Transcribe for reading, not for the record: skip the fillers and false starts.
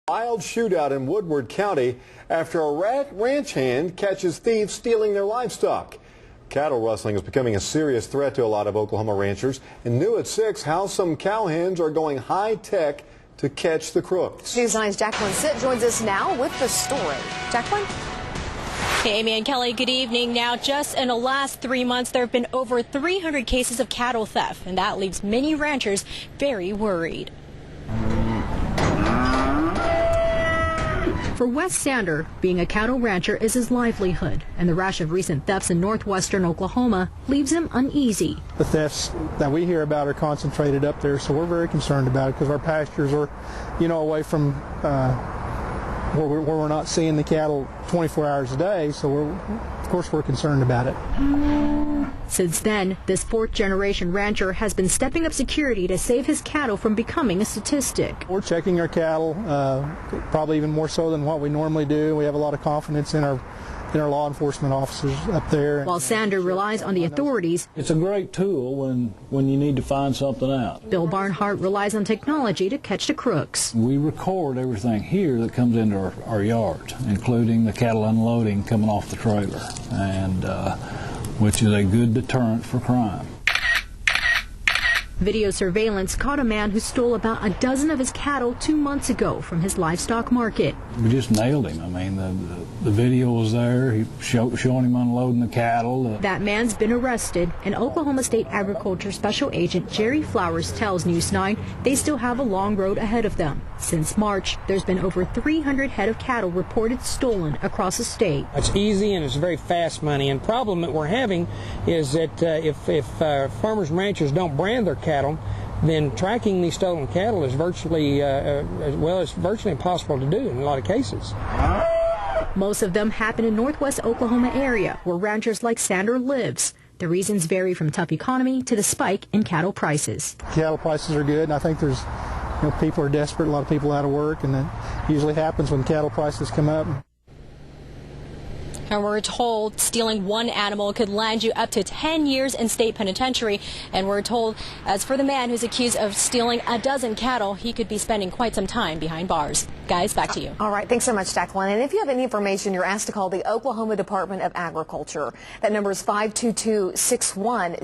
Wild shootout in Woodward County after a ranch hand catches thieves stealing their livestock. Cattle rustling is becoming a serious threat to a lot of Oklahoma ranchers. And new at 6, how some cow hens are going high-tech to catch the crooks. News 9's Jacqueline Sit joins us now with the story. Jacqueline? Hey, Amy and Kelly, good evening. Now, just in the last 3 months, there have been over 300 cases of cattle theft, and that leaves many ranchers very worried. For Wes Sander, being a cattle rancher is his livelihood, and the rash of recent thefts in northwestern Oklahoma leaves him uneasy. The thefts that we hear about are concentrated up there, so we're very concerned about it because our pastures are, away from where we're not seeing the cattle 24 hours a day, so of course we're concerned about it. Since then, this fourth-generation rancher has been stepping up security to save his cattle from becoming a statistic. We're checking our cattle, probably even more so than what we normally do. We have a lot of confidence in our law enforcement officers up there. While Sander relies on the authorities, it's a great tool when you need to find something out. Bill Barnhart relies on technology to catch the crooks. We record everything here that comes into our yard, including the cattle unloading coming off the trailer, and which is a good deterrent for crime. Video surveillance caught a man who stole about a dozen of his cattle 2 months ago from his livestock market. We just nailed him. I mean, the video was there. He showing him unloading the cattle. That man's been arrested, and Oklahoma State Agriculture Special Agent Jerry Flowers tells News 9 they still have a long road ahead of them. Since March, there's been over 300 head of cattle reported stolen across the state. It's easy and it's very fast money, and the problem that we're having is that if farmers and ranchers don't brand their cattle, then tracking these stolen cattle is virtually it's virtually impossible to do in a lot of cases. Most of them happen in northwest Oklahoma area where ranchers like Sander lives. The reasons vary from tough economy to the spike in cattle prices. Cattle prices are good, and I think there's people are desperate, a lot of people out of work, and that usually happens when cattle prices come up. And we're told stealing one animal could land you up to 10 years in state penitentiary. And we're told, as for the man who's accused of stealing a dozen cattle, he could be spending quite some time behind bars. Guys, back to you. All right, thanks so much, Jacqueline. And if you have any information, you're asked to call the Oklahoma Department of Agriculture. That number is 522-6100.